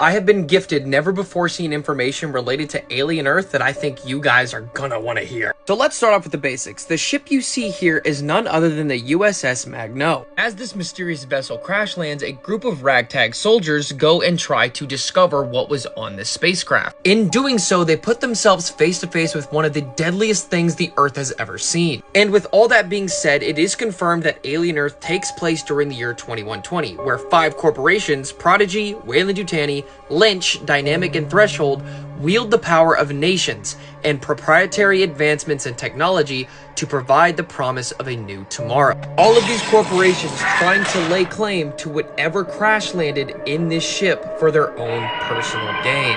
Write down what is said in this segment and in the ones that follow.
I have been gifted never before seen information related to Alien Earth that I think you guys are gonna want to hear. So let's start off with the basics. The ship you see here is none other than the USS Magno. As this mysterious vessel crash lands, a group of ragtag soldiers go and try to discover what was on this spacecraft. In doing so, they put themselves face to face with one of the deadliest things the Earth has ever seen. And with all that being said, it is confirmed that Alien Earth takes place during the year 2120, where 5 corporations, Prodigy, Weyland-Yutani, Lynch, Dynamic, and Threshold wield the power of nations and proprietary advancements in technology to provide the promise of a new tomorrow. All of these corporations trying to lay claim to whatever crash landed in this ship for their own personal gain.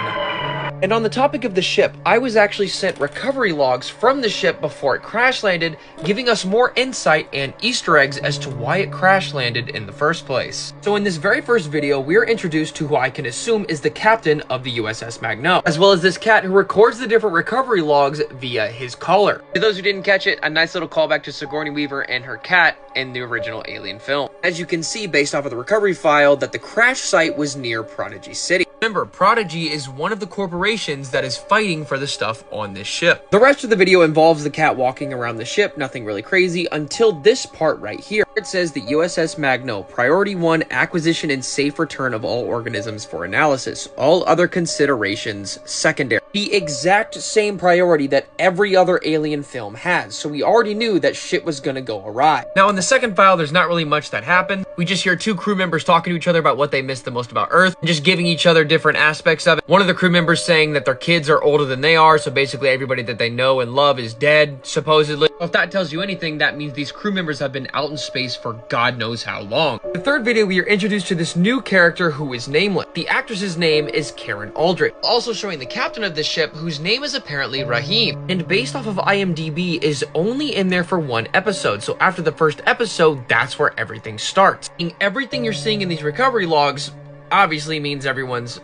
And on the topic of the ship, I was actually sent recovery logs from the ship before it crash landed, giving us more insight and Easter eggs as to why it crash landed in the first place. So in this very first video, we are introduced to who I can assume is the captain of the USS Magno, as well as this cat who records the different recovery logs via his collar. For those who didn't catch it, a nice little callback to Sigourney Weaver and her cat in the original Alien film. As you can see based off of the recovery file that the crash site was near Prodigy City. Remember, Prodigy is one of the corporations that is fighting for the stuff on this ship. The rest of the video involves the cat walking around the ship, nothing really crazy, until this part right here. It says the USS Magno, Priority 1, acquisition and safe return of all organisms for analysis. All other considerations secondary. The exact same priority that every other Alien film has, so we already knew that shit was gonna go awry. Now in the second file, there's not really much that happened. We just hear 2 crew members talking to each other about what they missed the most about Earth, and just giving each other different aspects of it. One of the crew members saying that their kids are older than they are, so basically everybody that they know and love is dead, supposedly. If that tells you anything, that means these crew members have been out in space for God knows how long. In the third video, we are introduced to this new character who is nameless. The actress's name is Karen Aldrich, also showing the captain of the ship, whose name is apparently Rahim, and based off of IMDb is only in there for 1 episode. So after the first episode, that's where everything starts. And everything you're seeing in these recovery logs obviously means everyone's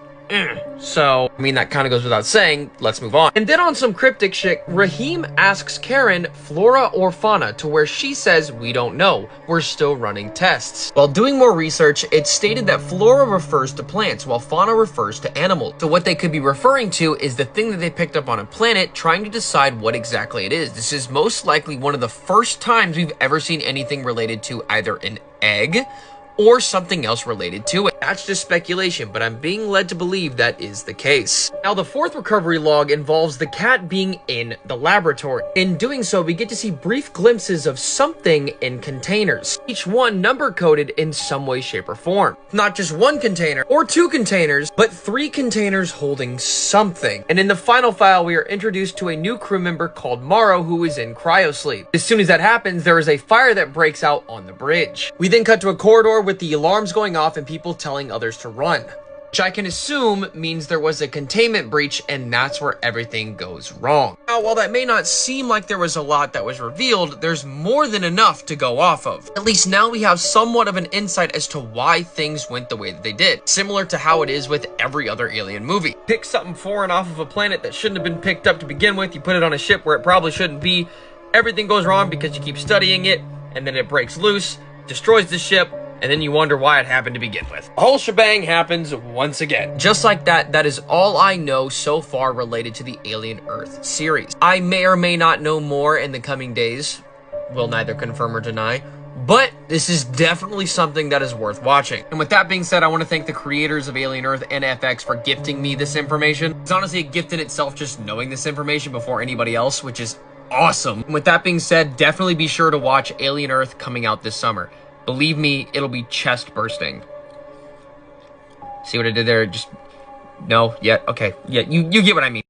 so, I mean, that kind of goes without saying. Let's move on. And then on some cryptic shit, Rahim asks Karen, flora or fauna, to where she says, we don't know. We're still running tests. While doing more research, it's stated that flora refers to plants, while fauna refers to animals. So what they could be referring to is the thing that they picked up on a planet, trying to decide what exactly it is. This is most likely one of the first times we've ever seen anything related to either an egg or something else related to it. That's just speculation, but I'm being led to believe that is the case. Now, the 4th recovery log involves the cat being in the laboratory. In doing so, we get to see brief glimpses of something in containers, each one number-coded in some way, shape, or form. Not just 1 container or 2 containers, but 3 containers holding something. And in the final file, we are introduced to a new crew member called Morrow, who is in cryosleep. As soon as that happens, there is a fire that breaks out on the bridge. We then cut to a corridor with the alarms going off and people telling others to run, which I can assume means there was a containment breach, and that's where everything goes wrong. Now, while that may not seem like there was a lot that was revealed, there's more than enough to go off of. At least now we have somewhat of an insight as to why things went the way that they did, similar to how it is with every other Alien movie. Pick something foreign off of a planet that shouldn't have been picked up to begin with, you put it on a ship where it probably shouldn't be, everything goes wrong because you keep studying it, and then it breaks loose, destroys the ship, and then you wonder why it happened to begin with. The whole shebang happens once again. Just like that, that is all I know so far related to the Alien Earth series. I may or may not know more in the coming days. Will neither confirm or deny. But this is definitely something that is worth watching. And with that being said, I want to thank the creators of Alien Earth and FX for gifting me this information. It's honestly a gift in itself just knowing this information before anybody else, which is awesome. And with that being said, definitely be sure to watch Alien Earth coming out this summer. Believe me, it'll be chest bursting. See what I did there? Just, no, yeah, okay. Yeah, you get what I mean.